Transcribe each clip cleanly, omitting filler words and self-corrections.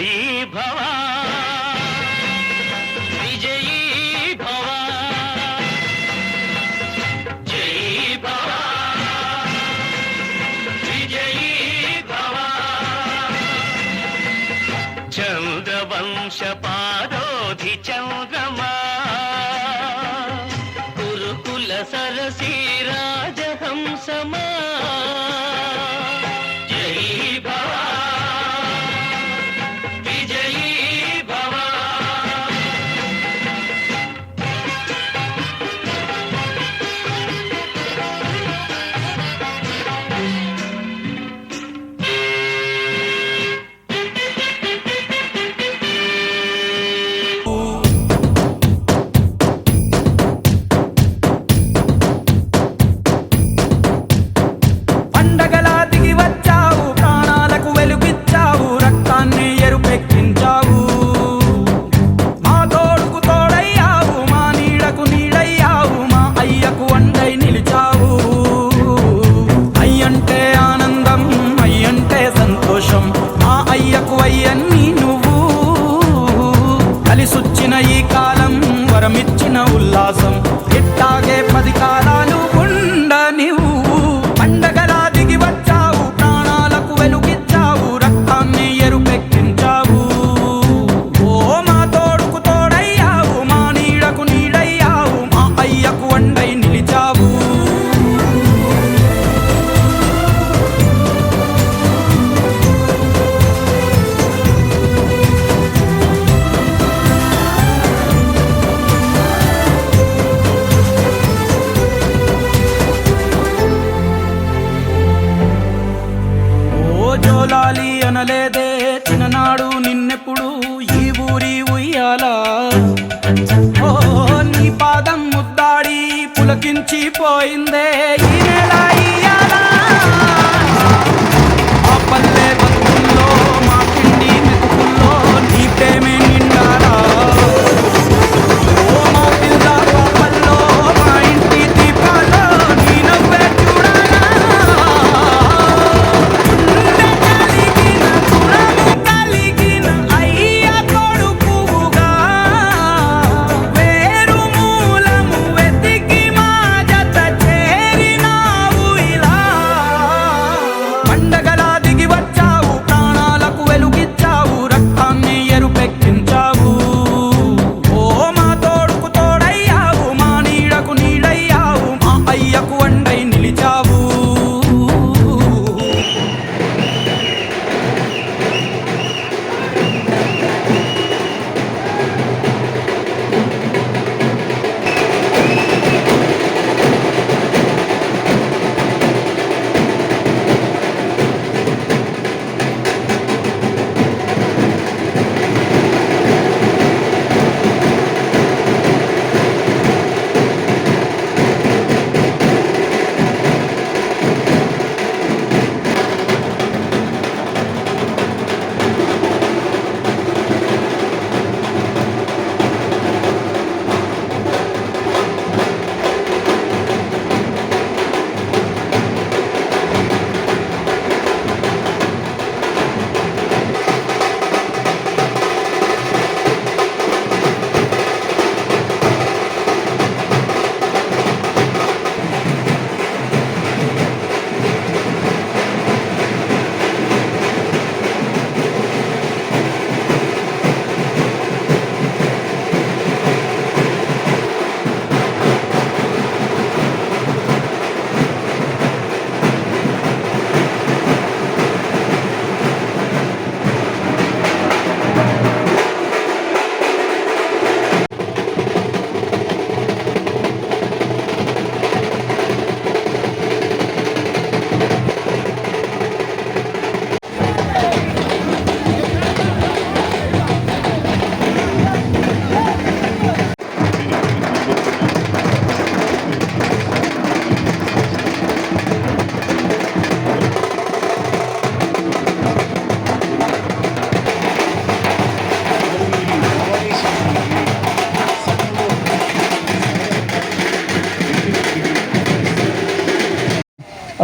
జయీ భవ విజయీ భవ జయీ భవ విజయీ భవ చంద్రవంశ పాదోధి చంద్రమా కురుకుల సరసీ రాజహంసమా ఈ కాలం వరమిచ్చిన ఉల్లాసం ఇట్టాగే 10 కాలాలు ఉండనివ్వు. పండగలా దిగి వచ్చావు, ప్రాణాలకు వెలుగిచ్చావు, రక్తాన్ని ఎరుపెక్కించావు. ఓ మా తోడుకు తోడయ్యావు, మా నీడకు నీడయ్యావు, మా అయ్యకు వండై నిలిచావు. జోలాలి అనలేదే చిన్ననాడు నిన్నెప్పుడు ఈ ఊరి ఉయ్యాలా. ఓ నీ పాదం ముద్దాడి పులకించి పోయిందే ఈ నెల ఇయ్యాలా. ఆ పల్లె బతుకుల్లో మా పిండి మెతుకుల్లో నీ ప్రేమే నిండాలా. ఓ మా పిల్ల పాపల్లో మా ఇంటి దీపాల్లో నీ నవ్వే చూడాలా.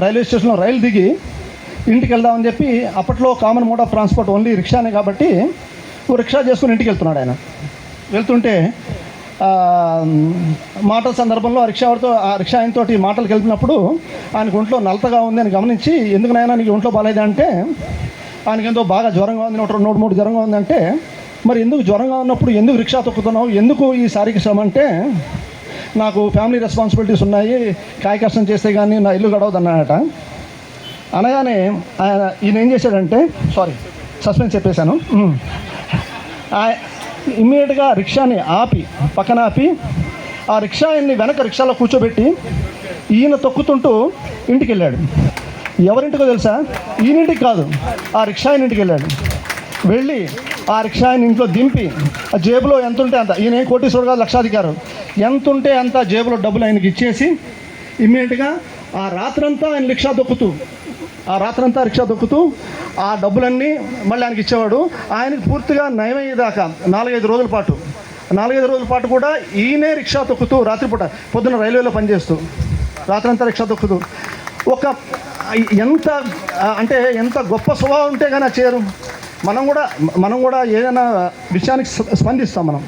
రైల్వే స్టేషన్లో రైలు దిగి ఇంటికి వెళ్దామని చెప్పి, అప్పట్లో common mode of transport only రిక్షానే కాబట్టి రిక్షా చేసుకుని ఇంటికి వెళ్తున్నాడు. ఆయన వెళ్తుంటే మాటల సందర్భంలో ఆ రిక్షా ఆయనతో మాటలు కలిపినప్పుడు ఆయనకు ఒంట్లో నలతగా ఉంది అని గమనించి, ఎందుకు నాయనా నీకు ఒంట్లో బాగాలేదా అంటే, ఆయనకి ఎంతో బాగా జ్వరంగా ఉంది, 2-3 జ్వరంగా ఉందంటే, మరి ఎందుకు జ్వరంగా ఉన్నప్పుడు ఎందుకు రిక్షా తొక్కుతున్నావు, ఎందుకు ఈ శారీరక శ్రమ అంటే, నాకు ఫ్యామిలీ రెస్పాన్సిబిలిటీస్ ఉన్నాయి, కాయ కష్టం చేస్తే కానీ నా ఇల్లు గడవదు అన్నాడట. అనగానే ఈయన ఏం చేశాడంటే, సస్పెన్స్ చెప్పేశాను, ఇమ్మీడియట్గా రిక్షాని పక్కన ఆపి ఆ రిక్షాని వెనక రిక్షాలో కూర్చోబెట్టి ఈయన తొక్కుతుంటూ ఇంటికి వెళ్ళాడు. ఎవరింటికో తెలుసా? ఈయనింటికి కాదు, ఆ రిక్షాయిని ఇంటికి వెళ్ళాడు. వెళ్ళి ఆ రిక్షాయిని ఇంట్లో దింపి ఆ జేబులో ఎంత ఉంటే అంత, ఈయన కోటీశ్వరుడు కాదు, లక్షాధికారు, ఎంత ఉంటే అంత జేబులో డబ్బులు ఆయనకి ఇచ్చేసి ఇమ్మీడియట్గా ఆ రాత్రంతా రిక్షా దొక్కుతూ ఆ డబ్బులన్నీ మళ్ళీ ఆయనకి ఇచ్చేవాడు. ఆయనకి పూర్తిగా నయమయ్యేదాకా 4-5 రోజుల పాటు కూడా ఈయనే రిక్షా తొక్కుతూ, రాత్రిపూట పొద్దున్న రైల్వేలో పనిచేస్తూ రాత్రంతా రిక్షా తొక్కుతూ, ఎంత గొప్ప స్వభావం ఉంటే కానీ అది చేయరు. మనం కూడా ఏదైనా విషయానికి స్పందిస్తాం. మనం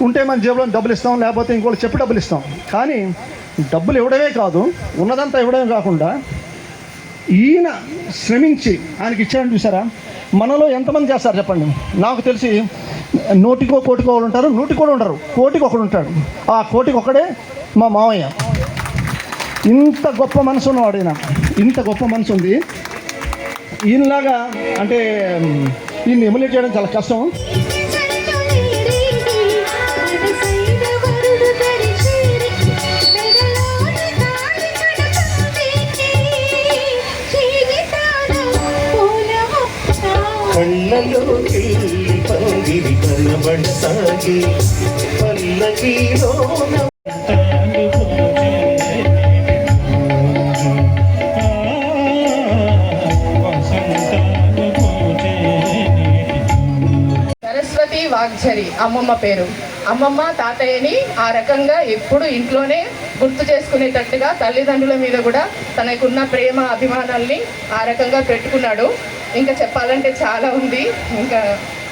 ఉంటే మన జేబులో డబ్బులు ఇస్తాం, లేకపోతే ఇంకోటి చెప్పి డబ్బులు ఇస్తాం. కానీ డబ్బులు ఇవ్వడమే కాదు, ఉన్నదంతా ఇవ్వడమే కాకుండా ఈయన శ్రమించి ఆయనకి ఇచ్చాడని చూసారా? మనలో ఎంతమంది చేస్తారు చెప్పండి? నాకు తెలిసి 100కో 1,00,000 ఉంటారు, 100 కూడా ఉంటారు, 1,00,000కి ఒకడు ఉంటాడు. ఆ 1,00,000కి ఒకడే మా మావయ్య. ఇంత గొప్ప మనసు ఉన్నవాడు ఈయన, ఇంత గొప్ప మనసు ఉంది. ఈయనలాగా అంటే ఈయన్ని ఎమ్యులేట్ చేయడం చాలా కష్టం. కళ్ళలోకి పంగిరి కనబడసాగి పల్లకిలోన సరస్వతి వాగ్జరి అమ్మమ్మ పేరు. అమ్మమ్మ తాతయ్యని ఆ రకంగా ఎప్పుడు ఇంట్లోనే గుర్తు చేసుకునేటట్టుగా తల్లిదండ్రుల మీద కూడా తనకున్న ప్రేమ అభిమానాల్ని ఆ రకంగా పెట్టుకున్నాడు. ఇంకా చెప్పాలంటే చాలా ఉంది, ఇంకా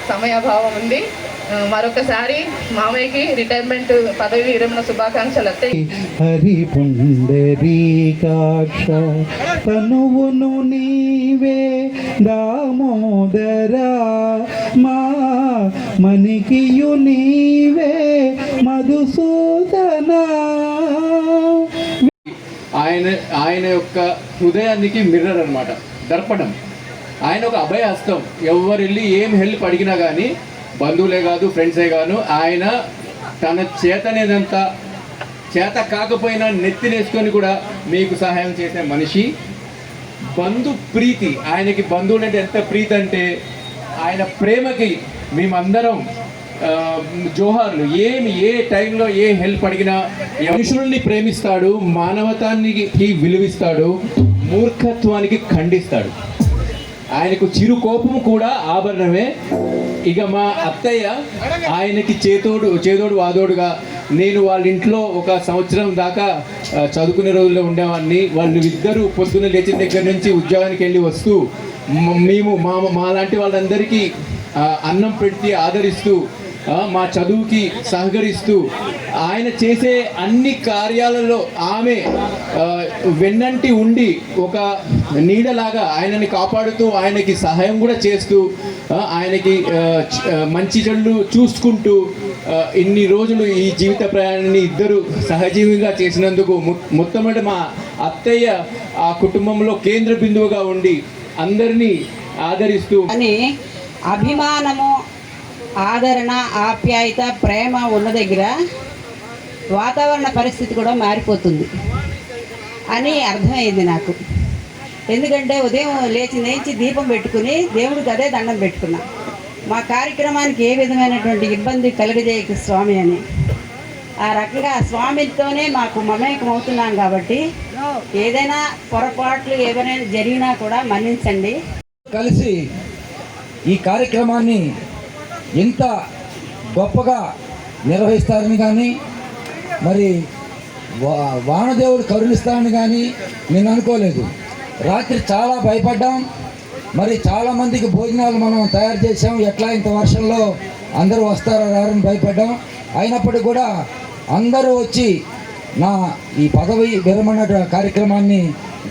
సమయాభావం ఉంది. మరొకసారి మామయ్యకి రిటైర్మెంట్ పదవి విరమణ శుభాకాంక్షలు. అత్తయ్య హరి పుండరీకాక్ష తనువును నీవే దామోదరా మా మణికియు నీవే మధుసూదనా. ఆయన యొక్క హృదయానికి మిర్రర్ అన్నమాట, దర్పణం. ఆయన ఒక అభయహస్తం. ఎవరు వెళ్ళి ఏం హెల్ప్ అడిగినా కానీ, బంధువులే కాదు ఫ్రెండ్సే కాదు, ఆయన తన చేతనేదంతా చేత కాకపోయినా నెత్తినేసుకొని కూడా మీకు సహాయం చేసే మనిషి. బంధు ప్రీతి, ఆయనకి బంధువులు అంటే ఎంత ప్రీతి అంటే, ఆయన ప్రేమకి మేమందరం జోహార్లు. ఏ టైంలో ఏ హెల్ప్ అడిగినా మనుషుల్ని ప్రేమిస్తాడు, మానవతానికి విలువిస్తాడు, మూర్ఖత్వానికి ఖండిస్తాడు. ఆయనకు చిరు కోపము కూడా ఆభరణమే. ఇక మా అత్తయ్య ఆయనకి చేదోడు వాదోడుగా. నేను వాళ్ళ ఇంట్లో 1 సంవత్సరం దాకా చదువుకునే రోజుల్లో ఉండేవాడిని. వాళ్ళు ఇద్దరు పొద్దున్న లేచిన దగ్గర నుంచి ఉద్యోగానికి వెళ్ళి వస్తూ మేము మా లాంటి వాళ్ళందరికీ అన్నం పెట్టి ఆదరిస్తూ, మా చదువుకి సహకరిస్తూ, ఆయన చేసే అన్ని కార్యాలలో ఆమె వెన్నంటి ఉండి ఒక నీడలాగా ఆయనని కాపాడుతూ, ఆయనకి సహాయం కూడా చేస్తూ, ఆయనకి మంచి చెడులు చూసుకుంటూ ఇన్ని రోజులు ఈ జీవిత ప్రయాణాన్ని ఇద్దరు సహజీవిగా చేసినందుకు మొట్టమొదటి మా అత్తయ్య ఆ కుటుంబంలో కేంద్ర బిందువుగా ఉండి అందరినీ ఆదరిస్తూ. అని అభిమానము, ఆదరణ, ఆప్యాయత, ప్రేమ ఉన్న దగ్గర వాతావరణ పరిస్థితి కూడా మారిపోతుంది అని అర్థమైంది నాకు. ఎందుకంటే ఉదయం లేచి దీపం పెట్టుకుని దేవుడికి అదే దండం పెట్టుకున్నా, మా కార్యక్రమానికి ఏ విధమైనటువంటి ఇబ్బంది కలుగజేయక స్వామి అని. ఆ రకంగా స్వామితోనే మాకు మమేకం అవుతున్నాం కాబట్టి ఏదైనా పొరపాట్లు ఏమైనా జరిగినా కూడా మన్నించండి. కలిసి ఈ కార్యక్రమాన్ని ఎంత గొప్పగా నిర్వహిస్తారని కానీ, మరి వానదేవుడు కరుణిస్తారని కానీ నేను అనుకోలేదు. రాత్రి చాలా భయపడ్డాం. మరి చాలామందికి భోజనాలు మనం తయారు చేసాం. ఎట్లా ఇంత వర్షంలో అందరూ వస్తారో రారని భయపడ్డాం. అయినప్పటికీ కూడా అందరూ వచ్చి నా ఈ పదవి విరమణ కార్యక్రమాన్ని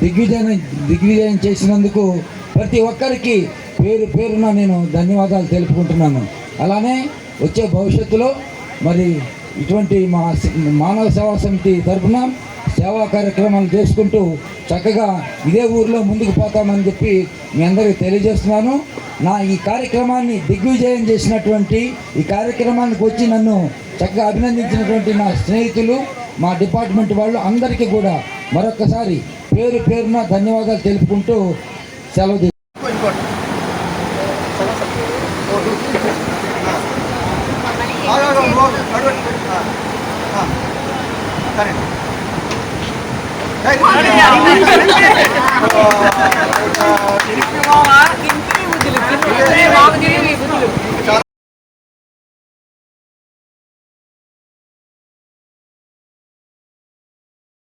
దిగ్విజయం చేసినందుకు ప్రతి ఒక్కరికి పేరు పేరున నేను ధన్యవాదాలు తెలుపుకుంటున్నాను. అలానే వచ్చే భవిష్యత్తులో మరి ఇటువంటి మా మానవ సేవా సమితి తరఫున సేవా కార్యక్రమాలు చేసుకుంటూ చక్కగా ఇదే ఊరిలో ముందుకు పోతామని చెప్పి మీ అందరికీ తెలియజేస్తున్నాను. నా ఈ కార్యక్రమాన్ని దిగ్విజయం చేసినటువంటి ఈ కార్యక్రమానికి వచ్చి నన్ను చక్కగా అభినందించినటువంటి నా స్నేహితులు, మా డిపార్ట్మెంట్ వాళ్ళు అందరికీ కూడా మరొక్కసారి పేరు పేరున ధన్యవాదాలు తెలుపుకుంటూ సెలవు తిరిగి